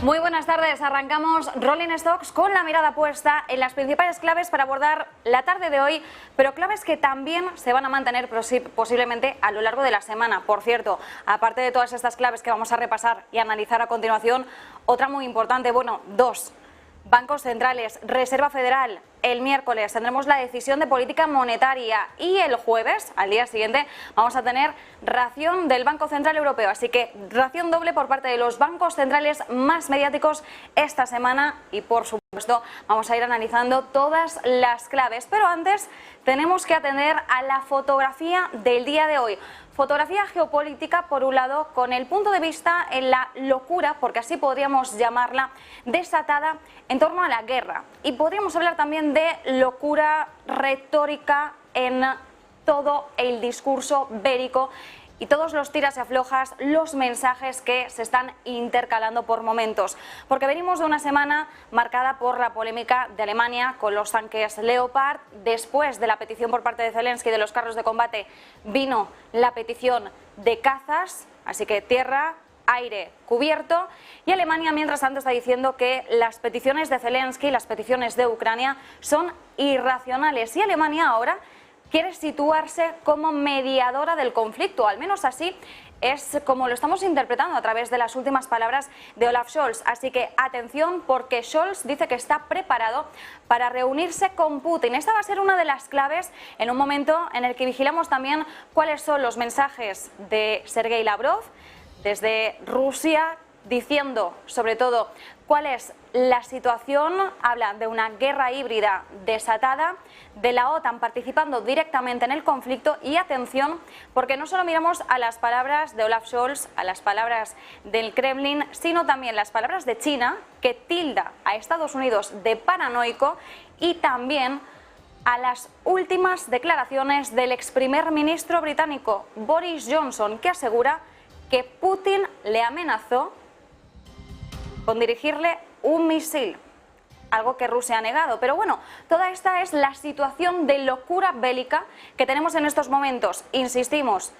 Muy buenas tardes, arrancamos Rolling Stocks con la mirada puesta en las principales claves para abordar la tarde de hoy, pero claves que también se van a mantener posiblemente a lo largo de la semana. Por cierto, aparte de todas estas claves que vamos a repasar y analizar a continuación, otra muy importante, dos. Bancos centrales, Reserva Federal. El miércoles tendremos la decisión de política monetaria y el jueves, al día siguiente, vamos a tener ración del Banco Central Europeo. Así que ración doble por parte de los bancos centrales más mediáticos esta semana y, por supuesto, vamos a ir analizando todas las claves. Pero antes tenemos que atender a la fotografía del día de hoy. Fotografía geopolítica, por un lado, con el punto de vista en la locura, porque así podríamos llamarla, desatada en torno a la guerra. Y podríamos hablar también de locura retórica en todo el discurso bélico y todos los tiras y aflojas, los mensajes que se están intercalando por momentos. Porque venimos de una semana marcada por la polémica de Alemania con los tanques Leopard. Después de la petición por parte de Zelensky de los carros de combate vino la petición de cazas, así que tierra, aire, cubierto. Y Alemania, mientras tanto, está diciendo que las peticiones de Zelensky, las peticiones de Ucrania, son irracionales. Y Alemania ahora quiere situarse como mediadora del conflicto, al menos así es como lo estamos interpretando a través de las últimas palabras de Olaf Scholz. Así que atención, porque Scholz dice que está preparado para reunirse con Putin. Esta va a ser una de las claves en un momento en el que vigilamos también cuáles son los mensajes de Sergei Lavrov desde Rusia, diciendo sobre todo cuál es la situación. Habla de una guerra híbrida desatada, de la OTAN participando directamente en el conflicto. Y atención, porque no solo miramos a las palabras de Olaf Scholz, a las palabras del Kremlin, sino también las palabras de China, que tilda a Estados Unidos de paranoico, y también a las últimas declaraciones del ex primer ministro británico Boris Johnson, que asegura que Putin le amenazó con dirigirle un misil, algo que Rusia ha negado. Pero bueno, toda esta es la situación de locura bélica que tenemos en estos momentos. Insistimos,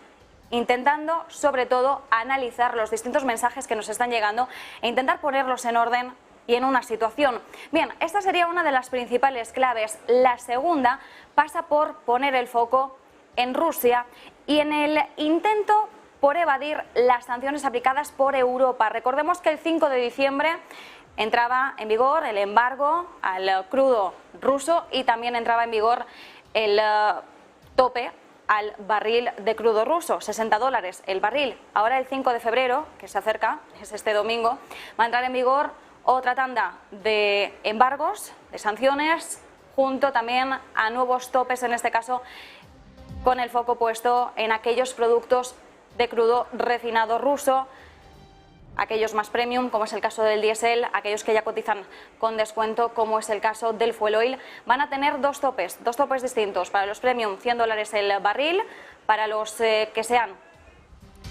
intentando sobre todo analizar los distintos mensajes que nos están llegando e intentar ponerlos en orden y en una situación. Bien, esta sería una de las principales claves. La segunda pasa por poner el foco en Rusia y en el intento por evadir las sanciones aplicadas por Europa. Recordemos que el 5 de diciembre entraba en vigor el embargo al crudo ruso y también entraba en vigor el tope al barril de crudo ruso, $60 el barril. Ahora el 5 de febrero, que se acerca, es este domingo, va a entrar en vigor otra tanda de embargos, de sanciones, junto también a nuevos topes, en este caso con el foco puesto en aquellos productos de crudo refinado ruso, aquellos más premium, como es el caso del diésel, aquellos que ya cotizan con descuento, como es el caso del fuel oil, van a tener dos topes distintos. Para los premium, $100 el barril; para los que sean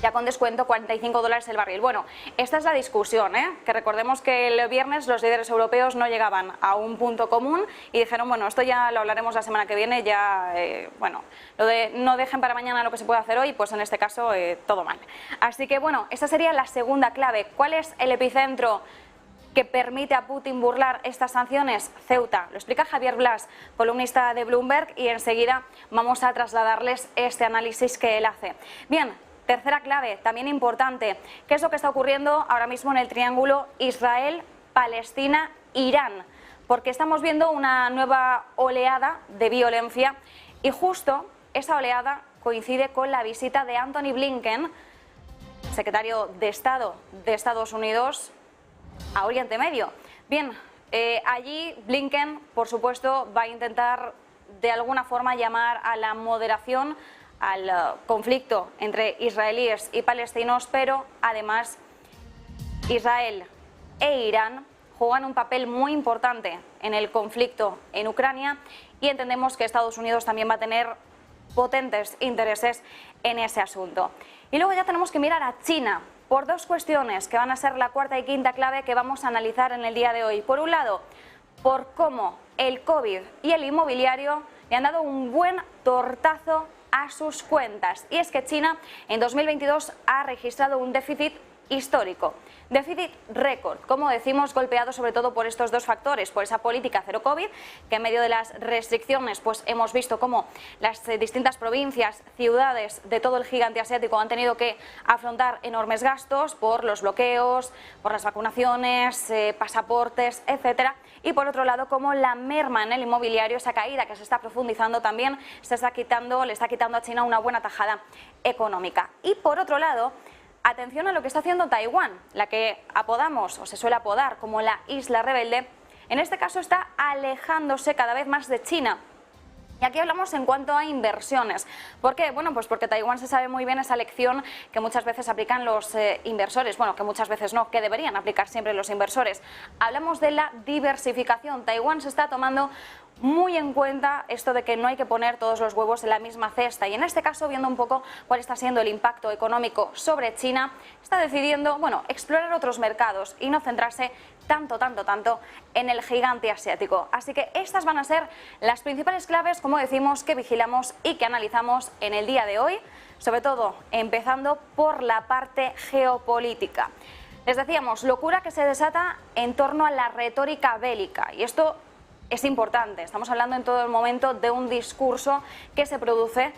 ya con descuento, $45 el barril. Bueno, esta es la discusión, que recordemos que el viernes los líderes europeos no llegaban a un punto común y dijeron, bueno, esto ya lo hablaremos la semana que viene, ya, lo de no dejen para mañana lo que se puede hacer hoy, pues en este caso todo mal. Así que bueno, esa sería la segunda clave. ¿Cuál es el epicentro que permite a Putin burlar estas sanciones? Ceuta. Lo explica Javier Blas, columnista de Bloomberg, y enseguida vamos a trasladarles este análisis que él hace. Bien. Tercera clave, también importante, ¿qué es lo que está ocurriendo ahora mismo en el triángulo Israel, Palestina, Irán? Porque estamos viendo una nueva oleada de violencia y justo esa oleada coincide con la visita de Antony Blinken, secretario de Estado de Estados Unidos, a Oriente Medio. Bien, allí Blinken, por supuesto, va a intentar de alguna forma llamar a la moderación al conflicto entre israelíes y palestinos, pero además Israel e Irán juegan un papel muy importante en el conflicto en Ucrania y entendemos que Estados Unidos también va a tener potentes intereses en ese asunto. Y luego ya tenemos que mirar a China por dos cuestiones que van a ser la cuarta y quinta clave que vamos a analizar en el día de hoy. Por un lado, por cómo el COVID y el inmobiliario le han dado un buen tortazo a sus cuentas. Y es que China en 2022 ha registrado un déficit histórico. Déficit récord, como decimos, golpeado sobre todo por estos dos factores, por esa política cero COVID, que en medio de las restricciones pues hemos visto cómo las distintas provincias, ciudades de todo el gigante asiático han tenido que afrontar enormes gastos por los bloqueos, por las vacunaciones, pasaportes, etcétera. Y por otro lado, como la merma en el inmobiliario, esa caída que se está profundizando también le está quitando a China una buena tajada económica. Y por otro lado, atención a lo que está haciendo Taiwán, la que apodamos o se suele apodar como la isla rebelde. En este caso está alejándose cada vez más de China. Y aquí hablamos en cuanto a inversiones. ¿Por qué? Bueno, pues porque Taiwán se sabe muy bien esa lección que muchas veces aplican los inversores. Bueno, que muchas veces no, que deberían aplicar siempre los inversores. Hablamos de la diversificación. Taiwán se está tomando muy en cuenta esto de que no hay que poner todos los huevos en la misma cesta, y en este caso, viendo un poco cuál está siendo el impacto económico sobre China, está decidiendo, bueno, explorar otros mercados y no centrarse tanto en el gigante asiático. Así que estas van a ser las principales claves, como decimos, que vigilamos y que analizamos en el día de hoy, sobre todo empezando por la parte geopolítica. Les decíamos, locura que se desata en torno a la retórica bélica, y esto es importante. Estamos hablando en todo el momento de un discurso que se produce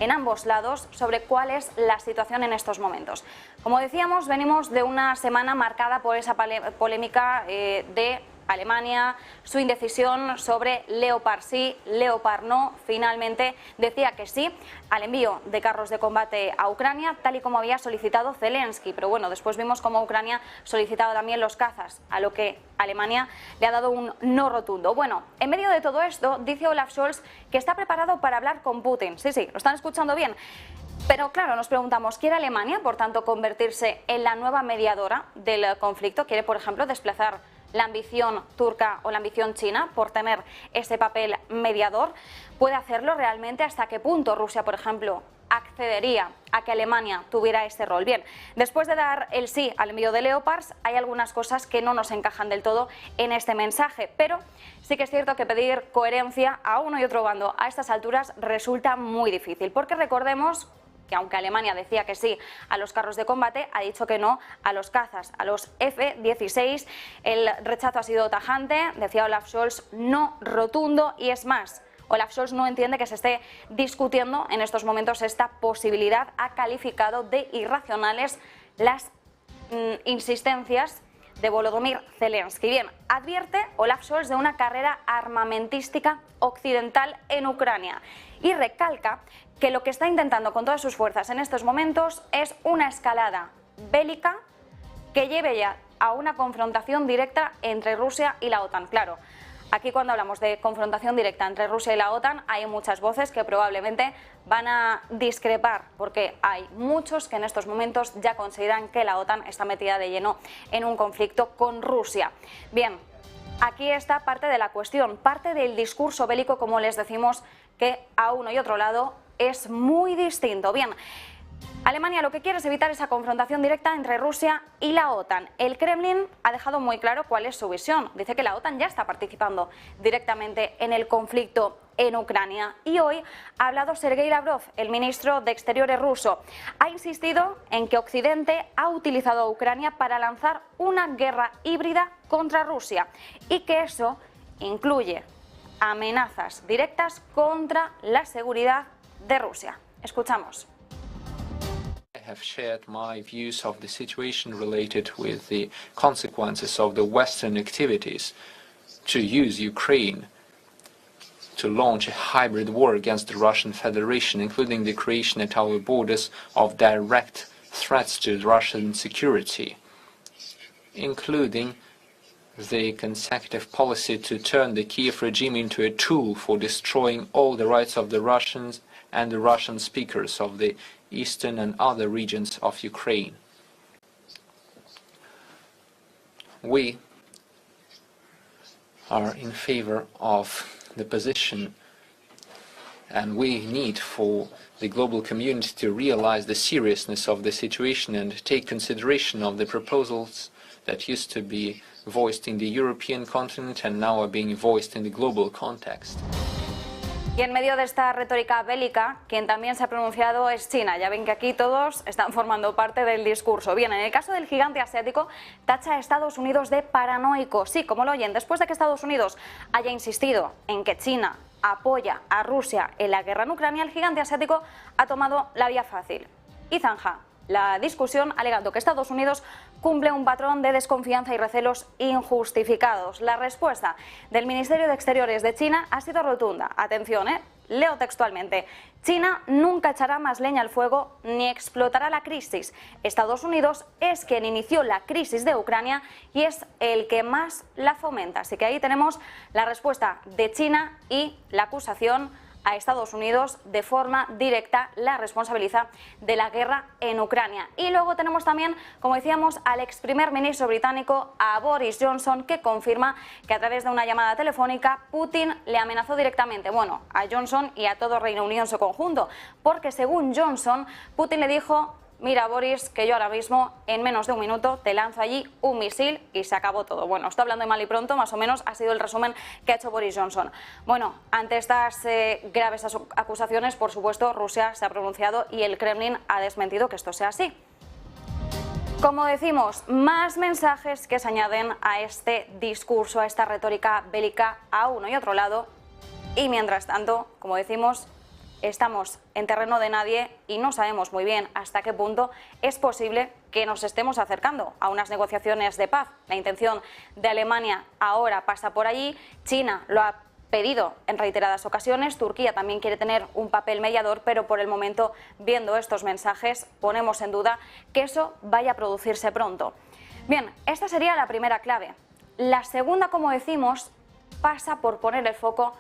en ambos lados sobre cuál es la situación en estos momentos. Como decíamos, venimos de una semana marcada por esa polémica de Alemania, su indecisión sobre Leopard sí, Leopard no. Finalmente decía que sí al envío de carros de combate a Ucrania, tal y como había solicitado Zelensky. Pero bueno, después vimos cómo Ucrania solicitaba también los cazas, a lo que Alemania le ha dado un no rotundo. Bueno, en medio de todo esto, dice Olaf Scholz que está preparado para hablar con Putin. Sí, lo están escuchando bien. Pero claro, nos preguntamos, ¿quiere Alemania, por tanto, convertirse en la nueva mediadora del conflicto? ¿Quiere, por ejemplo, desplazar la ambición turca o la ambición china por tener ese papel mediador? ¿Puede hacerlo realmente? ¿Hasta qué punto Rusia, por ejemplo, accedería a que Alemania tuviera este rol? Bien, después de dar el sí al envío de Leopards, hay algunas cosas que no nos encajan del todo en este mensaje, pero sí que es cierto que pedir coherencia a uno y otro bando a estas alturas resulta muy difícil, porque recordemos que aunque Alemania decía que sí a los carros de combate, ha dicho que no a los cazas, a los F-16. El rechazo ha sido tajante, decía Olaf Scholz, no rotundo, y es más, Olaf Scholz no entiende que se esté discutiendo en estos momentos esta posibilidad. Ha calificado de irracionales las insistencias de Volodymyr Zelensky. Bien, advierte Olaf Scholz de una carrera armamentística occidental en Ucrania y recalca que lo que está intentando con todas sus fuerzas en estos momentos es una escalada bélica que lleve ya a una confrontación directa entre Rusia y la OTAN. Claro, aquí cuando hablamos de confrontación directa entre Rusia y la OTAN hay muchas voces que probablemente van a discrepar, porque hay muchos que en estos momentos ya consideran que la OTAN está metida de lleno en un conflicto con Rusia. Bien, aquí está parte de la cuestión, parte del discurso bélico, como les decimos, que a uno y otro lado es muy distinto. Bien, Alemania lo que quiere es evitar esa confrontación directa entre Rusia y la OTAN. El Kremlin ha dejado muy claro cuál es su visión. Dice que la OTAN ya está participando directamente en el conflicto en Ucrania. Y hoy ha hablado Sergei Lavrov, el ministro de Exteriores ruso. Ha insistido en que Occidente ha utilizado a Ucrania para lanzar una guerra híbrida contra Rusia y que eso incluye amenazas directas contra la seguridad de Rusia. Escuchamos. I have shared my views of the situation related with the consequences of the Western activities to use Ukraine to launch a hybrid war against the Russian Federation, including the creation at our borders of direct threats to Russian security, including the consecutive policy to turn the Kiev regime into a tool for destroying all the rights of the Russians and the Russian speakers of the eastern and other regions of Ukraine. We are in favor of the position, and we need for the global community to realize the seriousness of the situation and take consideration of the proposals that used to be voiced in the European continent and now are being voiced in the global context. Y en medio de esta retórica bélica, quien también se ha pronunciado es China. Ya ven que aquí todos están formando parte del discurso. Bien, en el caso del gigante asiático, tacha a Estados Unidos de paranoico. Sí, como lo oyen, después de que Estados Unidos haya insistido en que China apoya a Rusia en la guerra en Ucrania, el gigante asiático ha tomado la vía fácil y zanja la discusión alegando que Estados Unidos cumple un patrón de desconfianza y recelos injustificados. La respuesta del Ministerio de Exteriores de China ha sido rotunda. Atención, leo textualmente: China nunca echará más leña al fuego ni explotará la crisis. Estados Unidos es quien inició la crisis de Ucrania y es el que más la fomenta. Así que ahí tenemos la respuesta de China y la acusación a Estados Unidos de forma directa la responsabiliza de la guerra en Ucrania. Y luego tenemos también, como decíamos, al ex primer ministro británico, a Boris Johnson, que confirma que a través de una llamada telefónica Putin le amenazó directamente, bueno, a Johnson y a todo Reino Unido en su conjunto, porque según Johnson, Putin le dijo: mira, Boris, que yo ahora mismo, en menos de un minuto, te lanzo allí un misil y se acabó todo. Bueno, estoy hablando de mal y pronto, más o menos ha sido el resumen que ha hecho Boris Johnson. Bueno, ante estas graves acusaciones, por supuesto, Rusia se ha pronunciado y el Kremlin ha desmentido que esto sea así. Como decimos, más mensajes que se añaden a este discurso, a esta retórica bélica a uno y otro lado. Y mientras tanto, como decimos, estamos en terreno de nadie y no sabemos muy bien hasta qué punto es posible que nos estemos acercando a unas negociaciones de paz. La intención de Alemania ahora pasa por allí, China lo ha pedido en reiteradas ocasiones, Turquía también quiere tener un papel mediador, pero por el momento, viendo estos mensajes, ponemos en duda que eso vaya a producirse pronto. Bien, esta sería la primera clave. La segunda, como decimos, pasa por poner el foco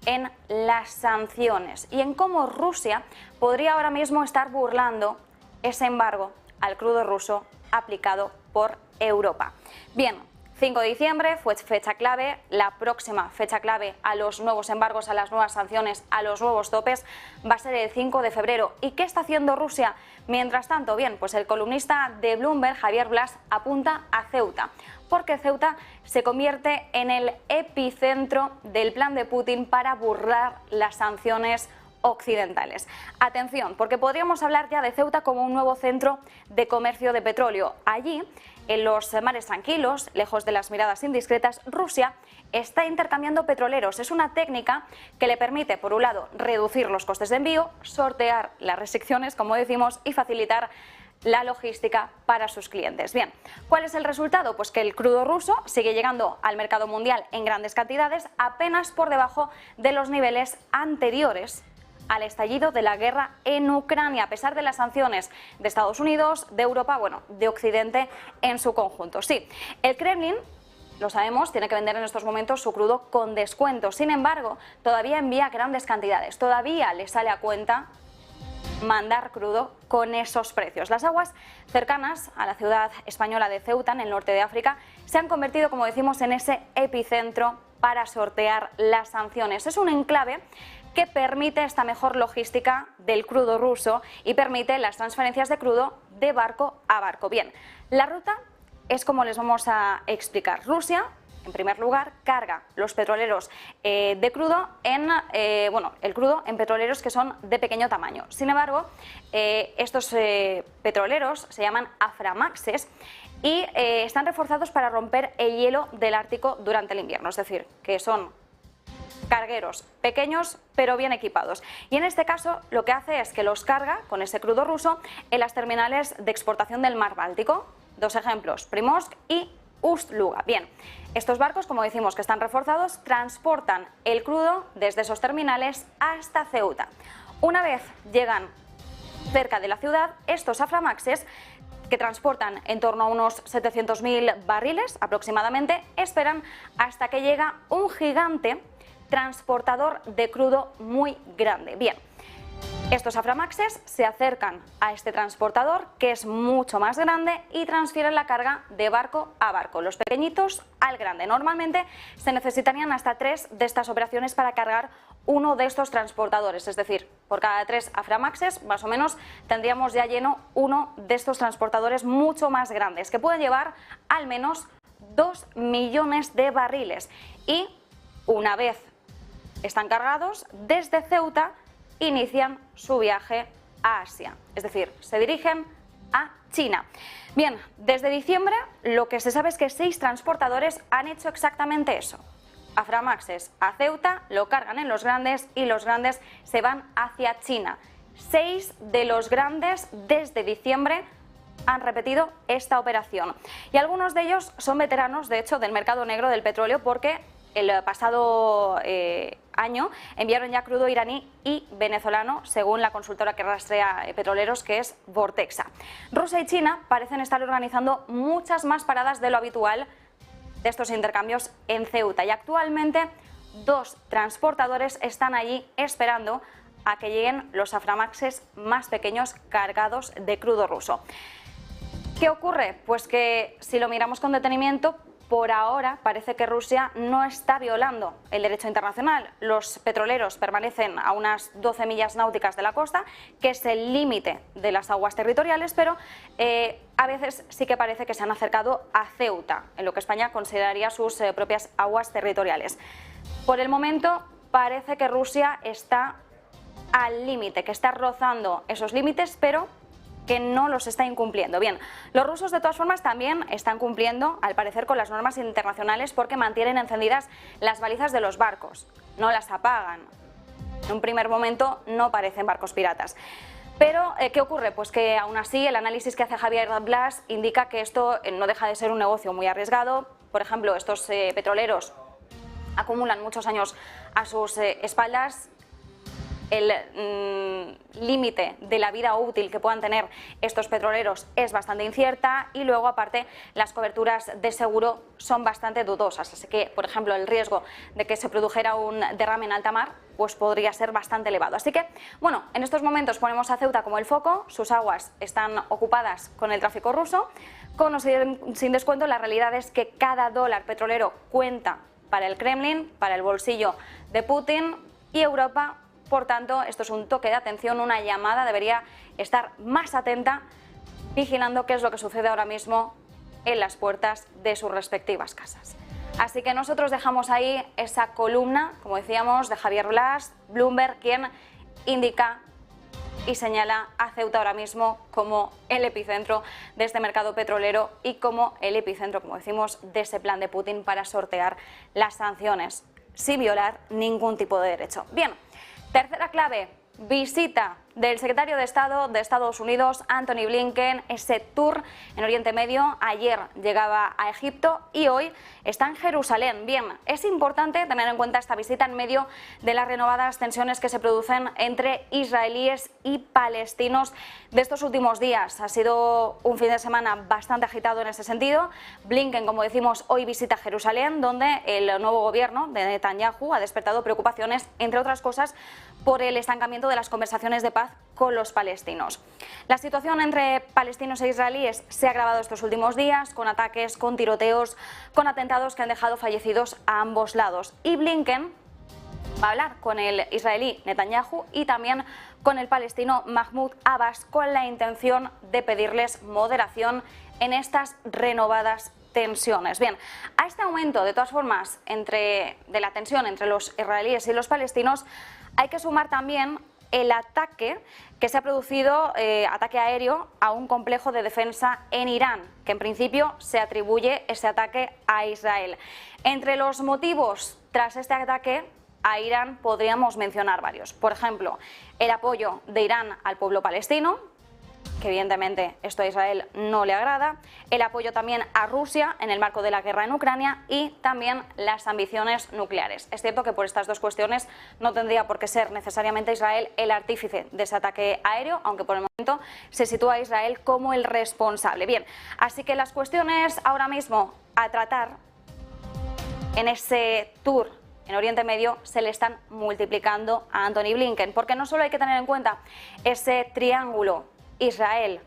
en las sanciones y en cómo Rusia podría ahora mismo estar burlando ese embargo al crudo ruso aplicado por Europa. Bien, 5 de diciembre fue fecha clave, la próxima fecha clave a los nuevos embargos, a las nuevas sanciones, a los nuevos topes va a ser el 5 de febrero. ¿Y qué está haciendo Rusia? Mientras tanto, bien, pues el columnista de Bloomberg, Javier Blas, apunta a Ceuta, porque Ceuta se convierte en el epicentro del plan de Putin para burlar las sanciones occidentales. Atención, porque podríamos hablar ya de Ceuta como un nuevo centro de comercio de petróleo. Allí, en los mares tranquilos, lejos de las miradas indiscretas, Rusia está intercambiando petroleros. Es una técnica que le permite, por un lado, reducir los costes de envío, sortear las restricciones, como decimos, y facilitar la logística para sus clientes. Bien, ¿cuál es el resultado? Pues que el crudo ruso sigue llegando al mercado mundial en grandes cantidades, apenas por debajo de los niveles anteriores al estallido de la guerra en Ucrania, a pesar de las sanciones de Estados Unidos, de Europa, bueno, de Occidente en su conjunto. Sí, el Kremlin, lo sabemos, tiene que vender en estos momentos su crudo con descuento. Sin embargo, todavía envía grandes cantidades, todavía le sale a cuenta mandar crudo con esos precios. Las aguas cercanas a la ciudad española de Ceuta, en el norte de África, se han convertido, como decimos, en ese epicentro para sortear las sanciones. Es un enclave que permite esta mejor logística del crudo ruso y permite las transferencias de crudo de barco a barco. Bien, la ruta es como les vamos a explicar. Rusia, en primer lugar, carga los petroleros de crudo en, el crudo en petroleros que son de pequeño tamaño. Sin embargo, estos petroleros se llaman Aframaxes y están reforzados para romper el hielo del Ártico durante el invierno, es decir, que son cargueros pequeños pero bien equipados. Y en este caso lo que hace es que los carga con ese crudo ruso en las terminales de exportación del mar Báltico. Dos ejemplos, Primorsk y Ust-Luga. Bien, estos barcos, como decimos que están reforzados, transportan el crudo desde esos terminales hasta Ceuta. Una vez llegan cerca de la ciudad, estos Aframaxes, que transportan en torno a unos 700.000 barriles aproximadamente, esperan hasta que llega un gigante transportador de crudo muy grande. Bien, estos Aframaxes se acercan a este transportador, que es mucho más grande, y transfieren la carga de barco a barco, los pequeñitos al grande. Normalmente se necesitarían hasta 3 de estas operaciones para cargar uno de estos transportadores, es decir, por cada 3 Aframaxes más o menos tendríamos ya lleno uno de estos transportadores mucho más grandes, que pueden llevar al menos 2 millones de barriles. Y una vez están cargados, desde Ceuta inician su viaje a Asia, es decir, se dirigen a China. Bien, desde diciembre lo que se sabe es que 6 transportadores han hecho exactamente eso. Aframaxes a Ceuta, lo cargan en los grandes y los grandes se van hacia China. 6 de los grandes desde diciembre han repetido esta operación. Y algunos de ellos son veteranos, de hecho, del mercado negro del petróleo, porque el pasado año enviaron ya crudo iraní y venezolano, según la consultora que rastrea petroleros, que es Vortexa. Rusia y China parecen estar organizando muchas más paradas de lo habitual de estos intercambios en Ceuta, y actualmente 2 transportadores están allí esperando a que lleguen los aframaxes más pequeños cargados de crudo ruso. ¿Qué ocurre? Pues que si lo miramos con detenimiento, por ahora parece que Rusia no está violando el derecho internacional. Los petroleros permanecen a unas 12 millas náuticas de la costa, que es el límite de las aguas territoriales, pero a veces sí que parece que se han acercado a Ceuta, en lo que España consideraría sus propias aguas territoriales. Por el momento parece que Rusia está al límite, que está rozando esos límites, pero que no los está incumpliendo. Bien, los rusos de todas formas también están cumpliendo, al parecer, con las normas internacionales, porque mantienen encendidas las balizas de los barcos, no las apagan. En un primer momento no parecen barcos piratas. Pero, ¿qué ocurre? Pues que aún así el análisis que hace Javier Blas indica que esto no deja de ser un negocio muy arriesgado. Por ejemplo, estos petroleros acumulan muchos años a sus espaldas. El límite de la vida útil que puedan tener estos petroleros es bastante incierta, y luego, aparte, las coberturas de seguro son bastante dudosas, así que, por ejemplo, el riesgo de que se produjera un derrame en alta mar pues podría ser bastante elevado. Así que, bueno, en estos momentos ponemos a Ceuta como el foco, sus aguas están ocupadas con el tráfico ruso, con o sin descuento. La realidad es que cada dólar petrolero cuenta para el Kremlin, para el bolsillo de Putin, y Europa, por tanto, esto es un toque de atención, una llamada, debería estar más atenta, vigilando qué es lo que sucede ahora mismo en las puertas de sus respectivas casas. Así que nosotros dejamos ahí esa columna, como decíamos, de Javier Blas, Bloomberg, quien indica y señala a Ceuta ahora mismo como el epicentro de este mercado petrolero y como el epicentro, como decimos, de ese plan de Putin para sortear las sanciones sin violar ningún tipo de derecho. Bien. Tercera clave, visita del secretario de Estado de Estados Unidos, Antony Blinken, ese tour en Oriente Medio. Ayer llegaba a Egipto y hoy está en Jerusalén. Bien, es importante tener en cuenta esta visita en medio de las renovadas tensiones que se producen entre israelíes y palestinos de estos últimos días. Ha sido un fin de semana bastante agitado en ese sentido. Blinken, como decimos, hoy visita Jerusalén, donde el nuevo gobierno de Netanyahu ha despertado preocupaciones, entre otras cosas, por el estancamiento de las conversaciones de paz con los palestinos. La situación entre palestinos e israelíes se ha agravado estos últimos días, con ataques, con tiroteos, con atentados que han dejado fallecidos a ambos lados. Y Blinken va a hablar con el israelí Netanyahu y también con el palestino Mahmoud Abbas, con la intención de pedirles moderación en estas renovadas tensiones. Bien, a este aumento, de todas formas, de la tensión entre los israelíes y los palestinos, hay que sumar también el ataque que se ha producido, ataque aéreo a un complejo de defensa en Irán, que en principio se atribuye ese ataque a Israel. Entre los motivos tras este ataque a Irán podríamos mencionar varios. Por ejemplo, el apoyo de Irán al pueblo palestino, que evidentemente esto a Israel no le agrada, el apoyo también a Rusia en el marco de la guerra en Ucrania y también las ambiciones nucleares. Es cierto que por estas dos cuestiones no tendría por qué ser necesariamente Israel el artífice de ese ataque aéreo, aunque por el momento se sitúa a Israel como el responsable. Bien, así que las cuestiones ahora mismo a tratar en ese tour en Oriente Medio se le están multiplicando a Antony Blinken, porque no solo hay que tener en cuenta ese triángulo Israel,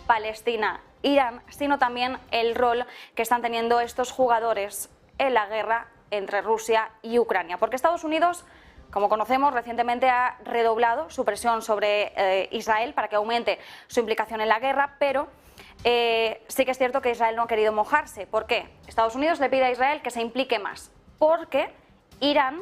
Palestina, Irán, sino también el rol que están teniendo estos jugadores en la guerra entre Rusia y Ucrania. Porque Estados Unidos, como conocemos, recientemente ha redoblado su presión sobre Israel para que aumente su implicación en la guerra, pero sí que es cierto que Israel no ha querido mojarse. ¿Por qué? Estados Unidos le pide a Israel que se implique más, porque Irán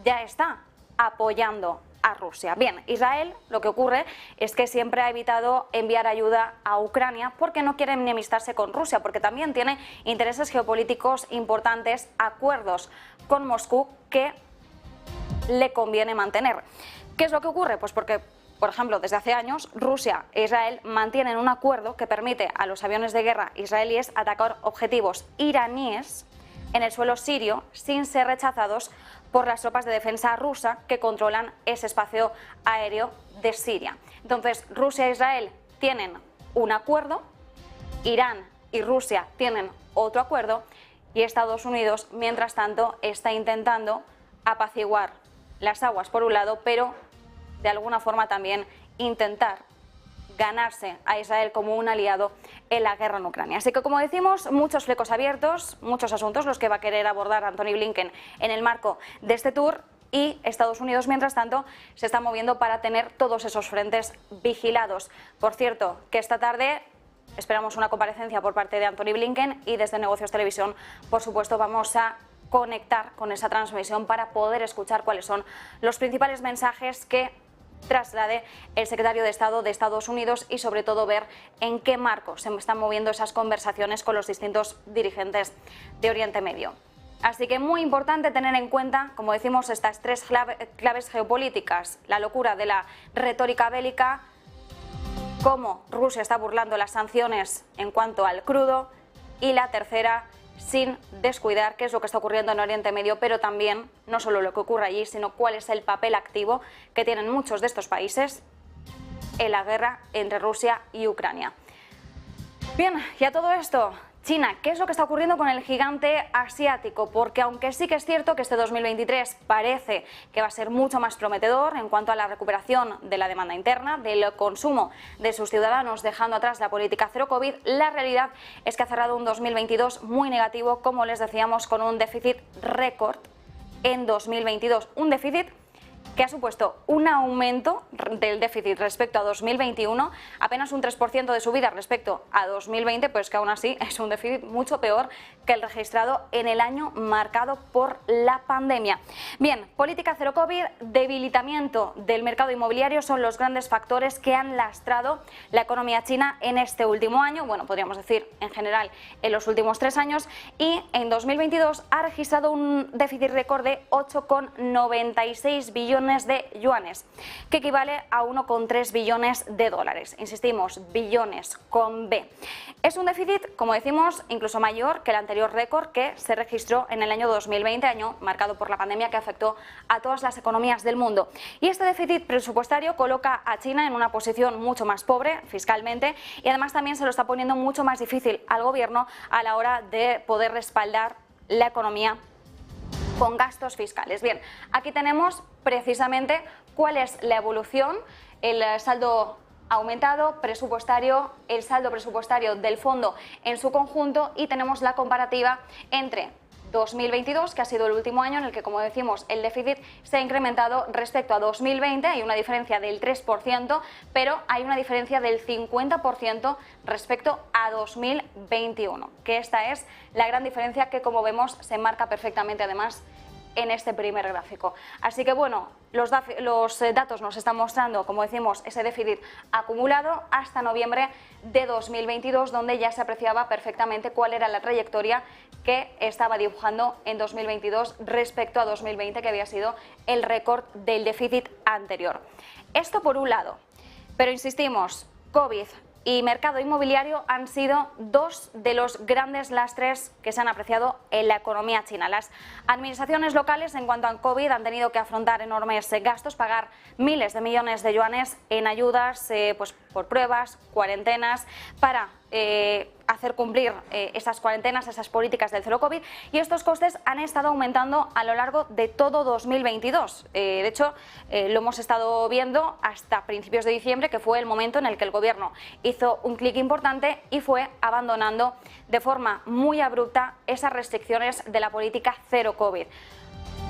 ya está apoyando a Rusia. Bien, Israel lo que ocurre es que siempre ha evitado enviar ayuda a Ucrania porque no quiere enemistarse con Rusia, porque también tiene intereses geopolíticos importantes, acuerdos con Moscú que le conviene mantener. ¿Qué es lo que ocurre? Pues porque, por ejemplo, desde hace años Rusia e Israel mantienen un acuerdo que permite a los aviones de guerra israelíes atacar objetivos iraníes en el suelo sirio sin ser rechazados por las tropas de defensa rusa que controlan ese espacio aéreo de Siria. Entonces, Rusia e Israel tienen un acuerdo, Irán y Rusia tienen otro acuerdo y Estados Unidos, mientras tanto, está intentando apaciguar las aguas por un lado, pero de alguna forma también intentar ganarse a Israel como un aliado en la guerra en Ucrania. Así que, como decimos, muchos flecos abiertos, muchos asuntos los que va a querer abordar Antony Blinken en el marco de este tour, y Estados Unidos, mientras tanto, se está moviendo para tener todos esos frentes vigilados. Por cierto, que esta tarde esperamos una comparecencia por parte de Antony Blinken y desde Negocios Televisión, por supuesto, vamos a conectar con esa transmisión para poder escuchar cuáles son los principales mensajes que traslade el secretario de Estado de Estados Unidos y sobre todo ver en qué marco se están moviendo esas conversaciones con los distintos dirigentes de Oriente Medio. Así que muy importante tener en cuenta, como decimos, estas tres claves geopolíticas: la locura de la retórica bélica, cómo Rusia está burlando las sanciones en cuanto al crudo, y la tercera, sin descuidar qué es lo que está ocurriendo en Oriente Medio, pero también no solo lo que ocurre allí, sino cuál es el papel activo que tienen muchos de estos países en la guerra entre Rusia y Ucrania. Bien, y a todo esto, China, ¿qué es lo que está ocurriendo con el gigante asiático? Porque aunque sí que es cierto que este 2023 parece que va a ser mucho más prometedor en cuanto a la recuperación de la demanda interna, del consumo de sus ciudadanos, dejando atrás la política cero COVID, la realidad es que ha cerrado un 2022 muy negativo, como les decíamos, con un déficit récord en 2022. Un déficit que ha supuesto un aumento del déficit respecto a 2021, apenas un 3% de subida respecto a 2020, pues que aún así es un déficit mucho peor que el registrado en el año marcado por la pandemia. Bien, política cero COVID, debilitamiento del mercado inmobiliario son los grandes factores que han lastrado la economía china en este último año, bueno, podríamos decir en general en los últimos 3 años, y en 2022 ha registrado un déficit récord de 8,96 billones de yuanes, que equivale a 1,3 billones de dólares. Insistimos, billones con B. Es un déficit, como decimos, incluso mayor que el anterior récord que se registró en el año 2020, año marcado por la pandemia que afectó a todas las economías del mundo. Y este déficit presupuestario coloca a China en una posición mucho más pobre fiscalmente, y además también se lo está poniendo mucho más difícil al gobierno a la hora de poder respaldar la economía con gastos fiscales. Bien, aquí tenemos precisamente cuál es la evolución, el saldo aumentado presupuestario, el saldo presupuestario del fondo en su conjunto, y tenemos la comparativa entre 2022, que ha sido el último año en el que, como decimos, el déficit se ha incrementado respecto a 2020, hay una diferencia del 3%, pero hay una diferencia del 50% respecto a 2021, que esta es la gran diferencia que, como vemos, se marca perfectamente además en este primer gráfico. Así que bueno, los datos nos están mostrando, como decimos, ese déficit acumulado hasta noviembre de 2022, donde ya se apreciaba perfectamente cuál era la trayectoria que estaba dibujando en 2022 respecto a 2020, que había sido el récord del déficit anterior. Esto por un lado, pero insistimos, COVID y mercado inmobiliario han sido dos de los grandes lastres que se han apreciado en la economía china. Las administraciones locales, en cuanto a COVID, han tenido que afrontar enormes gastos, pagar miles de millones de yuanes en ayudas pues por pruebas, cuarentenas, para hacer cumplir esas cuarentenas, esas políticas del cero COVID, y estos costes han estado aumentando a lo largo de todo 2022. De hecho, lo hemos estado viendo hasta principios de diciembre, que fue el momento en el que el gobierno hizo un clic importante y fue abandonando de forma muy abrupta esas restricciones de la política cero COVID.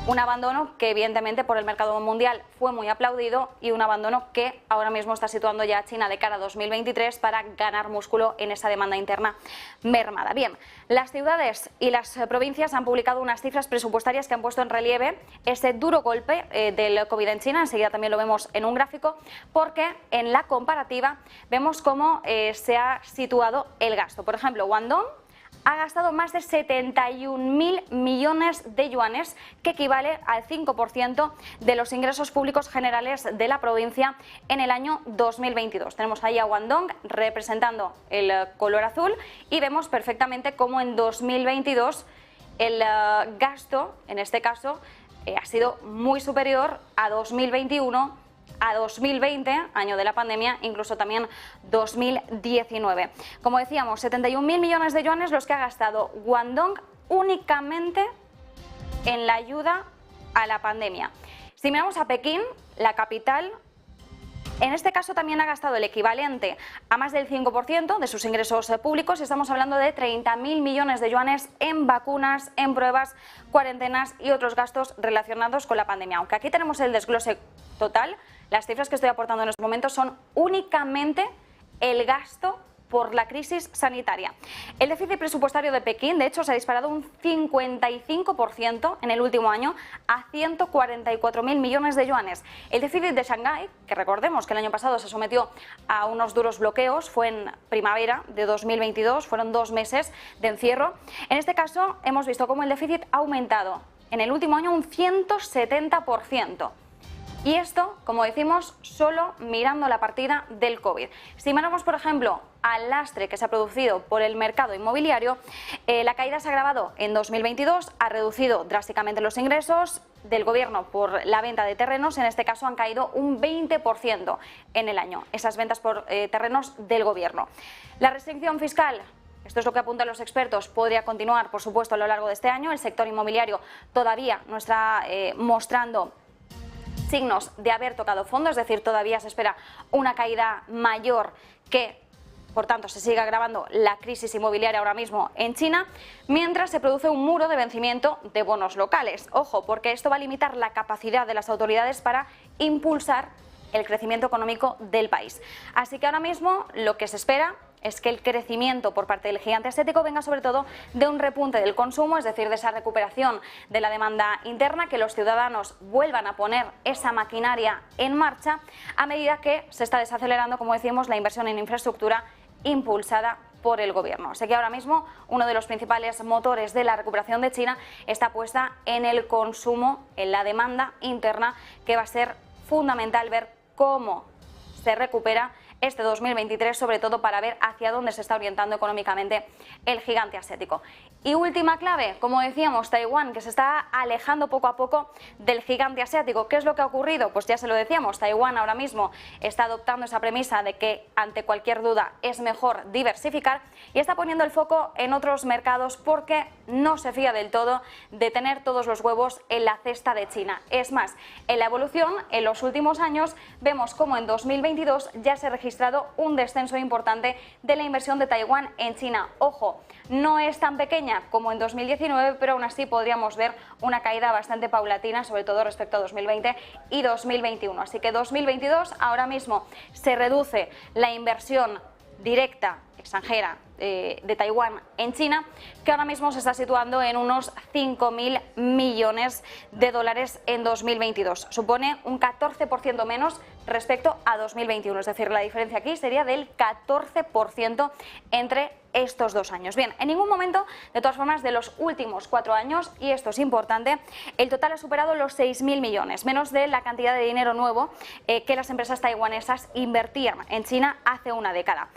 Un abandono que evidentemente por el mercado mundial fue muy aplaudido y un abandono que ahora mismo está situando ya a China de cara a 2023 para ganar músculo en esa demanda interna mermada. Bien, las ciudades y las provincias han publicado unas cifras presupuestarias que han puesto en relieve ese duro golpe del COVID en China. Enseguida también lo vemos en un gráfico, porque en la comparativa vemos cómo se ha situado el gasto. Por ejemplo, Guangdong ha gastado más de 71.000 millones de yuanes, que equivale al 5% de los ingresos públicos generales de la provincia en el año 2022. Tenemos ahí a Guangdong representando el color azul y vemos perfectamente cómo en 2022 el gasto, en este caso, ha sido muy superior a 2021, a 2020, año de la pandemia, incluso también 2019. Como decíamos, 71.000 millones de yuanes los que ha gastado Guangdong únicamente en la ayuda a la pandemia. Si miramos a Pekín, la capital, en este caso también ha gastado el equivalente a más del 5% de sus ingresos públicos. Estamos hablando de 30.000 millones de yuanes en vacunas, en pruebas, cuarentenas y otros gastos relacionados con la pandemia. Aunque aquí tenemos el desglose total, las cifras que estoy aportando en estos momentos son únicamente el gasto por la crisis sanitaria. El déficit presupuestario de Pekín, de hecho, se ha disparado un 55% en el último año a 144.000 millones de yuanes. El déficit de Shanghái, que recordemos que el año pasado se sometió a unos duros bloqueos, fue en primavera de 2022, fueron 2 meses de encierro. En este caso, hemos visto cómo el déficit ha aumentado en el último año un 170%. Y esto, como decimos, solo mirando la partida del COVID. Si miramos, por ejemplo, al lastre que se ha producido por el mercado inmobiliario, la caída se ha agravado en 2022, ha reducido drásticamente los ingresos del gobierno por la venta de terrenos. En este caso han caído un 20% en el año, esas ventas por terrenos del gobierno. La restricción fiscal, esto es lo que apuntan los expertos, podría continuar, por supuesto, a lo largo de este año. El sector inmobiliario todavía no está mostrando signos de haber tocado fondo, es decir, todavía se espera una caída mayor que, por tanto, se sigue agravando la crisis inmobiliaria ahora mismo en China, mientras se produce un muro de vencimiento de bonos locales. Ojo, porque esto va a limitar la capacidad de las autoridades para impulsar el crecimiento económico del país. Así que ahora mismo lo que se espera es que el crecimiento por parte del gigante asiático venga sobre todo de un repunte del consumo, es decir, de esa recuperación de la demanda interna, que los ciudadanos vuelvan a poner esa maquinaria en marcha a medida que se está desacelerando, como decimos, la inversión en infraestructura impulsada por el gobierno. Así que ahora mismo uno de los principales motores de la recuperación de China está puesta en el consumo, en la demanda interna, que va a ser fundamental ver cómo se recupera este 2023, sobre todo para ver hacia dónde se está orientando económicamente el gigante asiático. Y última clave, como decíamos, Taiwán, que se está alejando poco a poco del gigante asiático. ¿Qué es lo que ha ocurrido? Pues ya se lo decíamos, Taiwán ahora mismo está adoptando esa premisa de que ante cualquier duda es mejor diversificar y está poniendo el foco en otros mercados porque no se fía del todo de tener todos los huevos en la cesta de China. Es más, en la evolución, en los últimos años, vemos cómo en 2022 ya se ha registrado un descenso importante de la inversión de Taiwán en China. Ojo, no es tan pequeña como en 2019, pero aún así podríamos ver una caída bastante paulatina, sobre todo respecto a 2020 y 2021. Así que 2022 ahora mismo se reduce la inversión directa extranjera de Taiwán en China, que ahora mismo se está situando en unos 5.000 millones de dólares en 2022. Supone un 14% menos respecto a 2021, es decir, la diferencia aquí sería del 14% entre estos 2 años. Bien, en ningún momento, de todas formas, de los últimos 4 años, y esto es importante, el total ha superado los 6.000 millones, menos de la cantidad de dinero nuevo que las empresas taiwanesas invertían en China hace una década.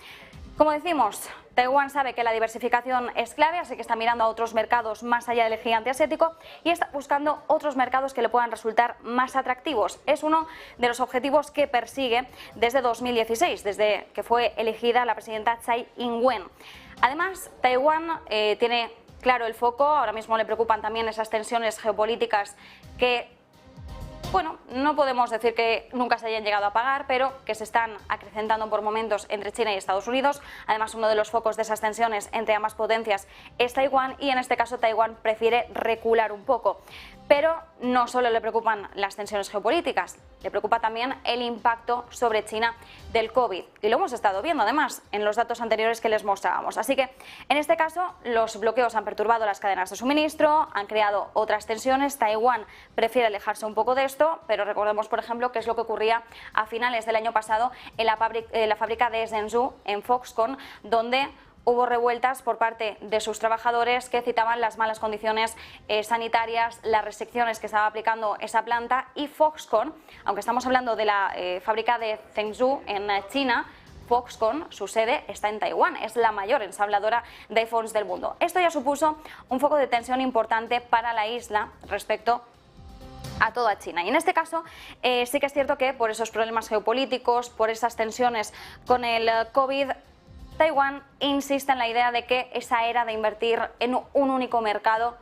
Como decimos, Taiwán sabe que la diversificación es clave, así que está mirando a otros mercados más allá del gigante asiático y está buscando otros mercados que le puedan resultar más atractivos. Es uno de los objetivos que persigue desde 2016, desde que fue elegida la presidenta Tsai Ing-wen. Además, Taiwán tiene claro el foco, ahora mismo le preocupan también esas tensiones geopolíticas que Bueno, no podemos decir que nunca se hayan llegado a pagar, pero que se están acrecentando por momentos entre China y Estados Unidos. Además, uno de los focos de esas tensiones entre ambas potencias es Taiwán y en este caso Taiwán prefiere recular un poco. Pero no solo le preocupan las tensiones geopolíticas, le preocupa también el impacto sobre China del COVID. Y lo hemos estado viendo además en los datos anteriores que les mostrábamos. Así que en este caso los bloqueos han perturbado las cadenas de suministro, han creado otras tensiones. Taiwán prefiere alejarse un poco de esto, pero recordemos por ejemplo qué es lo que ocurría a finales del año pasado en la fábrica de Zhengzhou, en Foxconn, donde hubo revueltas por parte de sus trabajadores que citaban las malas condiciones sanitarias, las restricciones que estaba aplicando esa planta, y Foxconn, aunque estamos hablando de la fábrica de Zhengzhou en China, Foxconn, su sede está en Taiwán, es la mayor ensambladora de iPhones del mundo. Esto ya supuso un foco de tensión importante para la isla respecto a toda China. Y en este caso sí que es cierto que por esos problemas geopolíticos, por esas tensiones con el COVID, Taiwán insiste en la idea de que esa era de invertir en un único mercado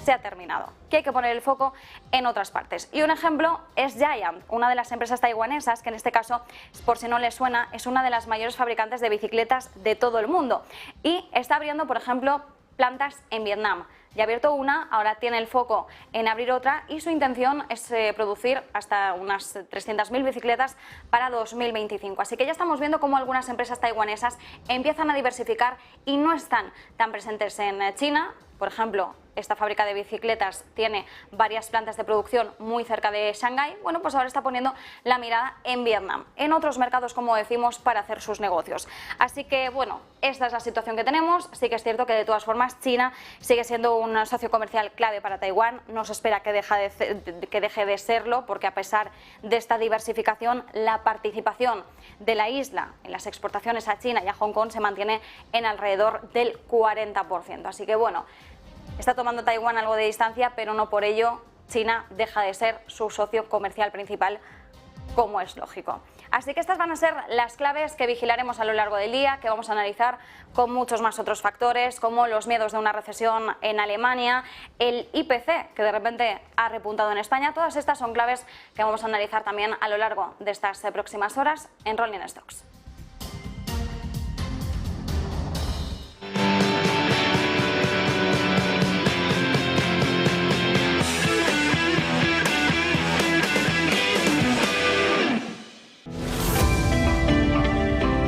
se ha terminado, que hay que poner el foco en otras partes. Y un ejemplo es Giant, una de las empresas taiwanesas que en este caso, por si no les suena, es una de las mayores fabricantes de bicicletas de todo el mundo y está abriendo, por ejemplo, plantas en Vietnam. Ya ha abierto una, ahora tiene el foco en abrir otra y su intención es producir hasta unas 300.000 bicicletas para 2025. Así que ya estamos viendo cómo algunas empresas taiwanesas empiezan a diversificar y no están tan presentes en China. Por ejemplo, esta fábrica de bicicletas tiene varias plantas de producción muy cerca de Shanghái. Bueno, pues ahora está poniendo la mirada en Vietnam, en otros mercados, como decimos, para hacer sus negocios. Así que, bueno, esta es la situación que tenemos. Sí que es cierto que, de todas formas, China sigue siendo un socio comercial clave para Taiwán. No se espera que deje de serlo, porque a pesar de esta diversificación, la participación de la isla en las exportaciones a China y a Hong Kong se mantiene en alrededor del 40%. Así que, bueno, está tomando Taiwán algo de distancia, pero no por ello China deja de ser su socio comercial principal, como es lógico. Así que estas van a ser las claves que vigilaremos a lo largo del día, que vamos a analizar con muchos más otros factores, como los miedos de una recesión en Alemania, el IPC, que de repente ha repuntado en España. Todas estas son claves que vamos a analizar también a lo largo de estas próximas horas en Rolling Stocks.